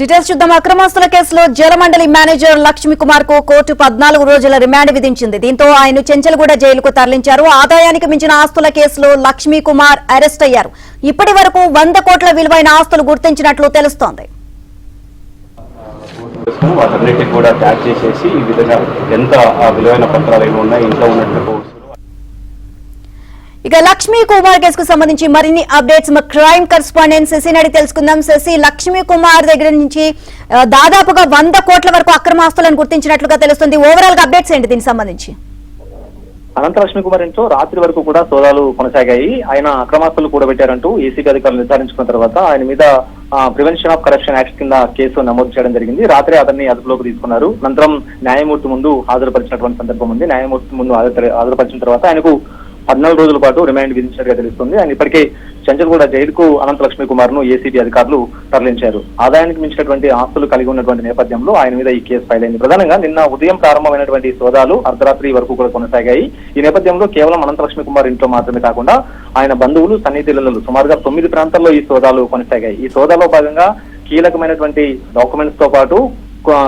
Details చూద్దాం. అక్రమాస్తుల కేసులో జలమండలి manager Lakshmi Kumar కు కోర్టు 14 రోజుల రిమాండ్ విధించింది. దీంతో ఆయన చెంచల్గూడ జైలుకు తరలించారు. ఆదాయానికి మించిన ఆస్తుల కేసులో లక్ష్మీ కుమార్ అరెస్ట్ అయ్యారు. ఇప్పటి వరకు 100 కోట్ల విలువైన ఆస్తులు గుర్తించినట్లు తెలుస్తోంది. వాటన్నిటిని కూడా ట్యాగ్ చేసేసి ఈ విధంగా ఎంత విలువైన పత్రాలు ఏమి ఉన్నాయి ఇంట్లో ఉన్నట్టు. ఇక లక్ష్మీ కుమార్ కేసుకు సంబంధించి మరిన్ని అప్డేట్స్ మా క్రైమ్ కరెస్పాండెంట్ శశి నడి తెలుసుకుందాం. శశి, లక్ష్మీ కుమార్ దగ్గర నుంచి దాదాపుగా 100 కోట్ల వరకు అక్రమాస్తులను గుర్తించినట్లుగా తెలుస్తుంది. ఓవరాల్ గా అప్డేట్స్ ఏంటి దీనికి సంబంధించి? అనంత లక్ష్మీ కుమార్ ఇంట్లో రాత్రి వరకు కూడా సోదాలు కొనసాగాయి. ఆయన అక్రమాస్తులు కూడబెట్టారంటూ ఏసీబీ అధికారులు నిర్ధారించుకున్న తర్వాత ఆయన మీద ప్రివెన్షన్ ఆఫ్ కరప్షన్ యాక్ట్ కింద కేసు నమోదు చేయడం జరిగింది. రాత్రి అతన్ని అదుపులోకి తీసుకున్నారు. అనంతరం న్యాయమూర్తి ముందు హాజరుపరిచినటువంటి సందర్భం ఉంది. న్యాయమూర్తి ముందు హాజరుపరిచిన తర్వాత ఆయనకు 14 రోజుల పాటు రిమాండ్ విధించినట్టుగా తెలుస్తుంది. ఆయన ఇప్పటికే చెంచల్గూడ జైలుకు అనంత లక్ష్మీ కుమార్ ను ఏసీబీ అధికారులు తరలించారు. ఆదాయానికి మించినటువంటి ఆస్తులు కలిగి ఉన్నటువంటి నేపథ్యంలో ఆయన మీద ఈ కేసు ఫైల్ అయింది. ప్రధానంగా నిన్న ఉదయం ప్రారంభమైనటువంటి సోదాలు అర్ధరాత్రి వరకు కూడా కొనసాగాయి. ఈ నేపథ్యంలో కేవలం అనంత లక్ష్మీ కుమార్ ఇంట్లో మాత్రమే కాకుండా ఆయన బంధువులు, సన్నిహితులు సుమారుగా 9 ప్రాంతాల్లో ఈ సోదాలు కొనసాగాయి. ఈ సోదాలో భాగంగా కీలకమైనటువంటి డాక్యుమెంట్స్ తో పాటు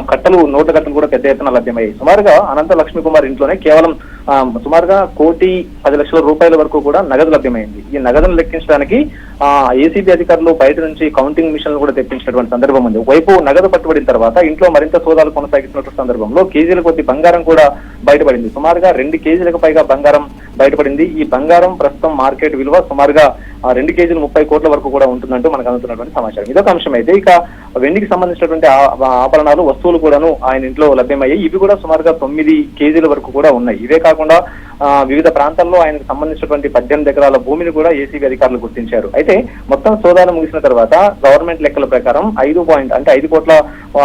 కట్టలు, నోట్ల కట్టలు కూడా పెద్ద ఎత్తున లభ్యమయ్యాయి. సుమారుగా అనంత లక్ష్మీ కుమార్ ఇంట్లోనే కేవలం సుమారుగా 1,10,00,000 రూపాయల వరకు కూడా నగదు లభ్యమైంది. ఈ నగదును లెక్కించడానికి ఏసీబీ అధికారులు బయట నుంచి కౌంటింగ్ మిషన్లు కూడా తెప్పించినటువంటి సందర్భం ఉంది. ఒకవైపు నగదు పట్టుబడిన తర్వాత ఇంట్లో మరింత సోదాలు కొనసాగిస్తున్న సందర్భంలో కేజీల కొద్ది బంగారం కూడా బయటపడింది. సుమారుగా 2 కేజీలకు పైగా బంగారం బయటపడింది. ఈ బంగారం ప్రస్తుతం మార్కెట్ విలువ సుమారుగా 2 కేజీలు 30 కోట్ల వరకు కూడా ఉంటుందంటూ మనకు అందుతున్నటువంటి సమాచారం. ఇదొక అంశం అయితే, ఇక వెండికి సంబంధించినటువంటి ఆభరణాలు, వస్తువులు కూడాను ఆయన ఇంట్లో లభ్యమయ్యాయి. ఇవి కూడా సుమారుగా 9 కేజీల వరకు కూడా ఉన్నాయి. ఇవే కాకుండా వివిధ ప్రాంతాల్లో ఆయనకు సంబంధించినటువంటి 18 ఎకరాల భూమిని కూడా ఏసీబీ అధికారులు గుర్తించారు. అయితే మొత్తం సోదాలు ముగిసిన తర్వాత గవర్నమెంట్ లెక్కల ప్రకారం 5 కోట్ల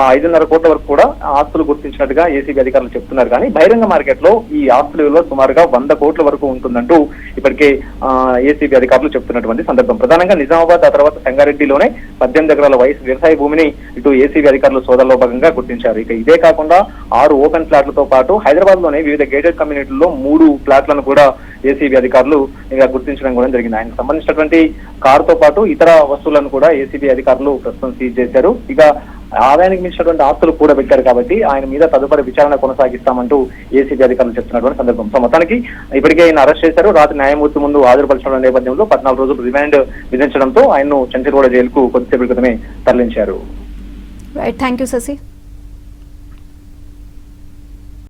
5.5 కోట్ల వరకు కూడా ఆస్తులు గుర్తించినట్టుగా ఏసీబీ అధికారులు చెప్తున్నారు. కానీ బహిరంగ మార్కెట్ లో ఈ ఆస్తుల విలువ సుమారుగా 100 కోట్ల వరకు ఉంటుందంటూ ఇప్పటికే ఏసీబీ అధికారులు చెప్తున్నటువంటి సందర్భం. ప్రధానంగా నిజామాబాద్, ఆ తర్వాత సంగారెడ్డిలోనే 18 ఎకరాల వ్యవసాయ భూమిని ఇటు ఏసీబీ అధికారులు సోదాల్లో భాగంగా గుర్తించారు. ఇక ఇదే కాకుండా 6 ఓపెన్ ఫ్లాట్లతో పాటు హైదరాబాద్ లోనే వివిధ గేటెడ్ కమ్యూనిటీల్లో 3 ఫ్లాట్లను కూడా ఏసీబీ అధికారులు ఇక గుర్తించడం కూడా జరిగింది. ఆయనకు సంబంధించినటువంటి కారుతో పాటు ఇతర వస్తువులను కూడా ఏసీబీ అధికారులు ప్రస్తుతం సీజ్ చేశారు. ఇక ఆదాయానికి మించినటువంటి ఆస్తులు కూడా పెట్టారు కాబట్టి ఆయన మీద తదుపరి విచారణ కొనసాగిస్తామంటూ ఏసీబీ అధికారులు చెప్తున్నటువంటి సందర్భం. సో మొత్తానికి ఇప్పటికే ఆయన అరెస్ట్ చేశారు. రాత్రి న్యాయమూర్తి ముందు హాజరుపరచడం నేపథ్యంలో 14 రోజులు రిమాండ్ విధించడంతో ఆయన్ను చెంచల్గూడ జైలుకు కొద్దిసేపటి క్రితమే తరలించారు. Right, thank you Shashi.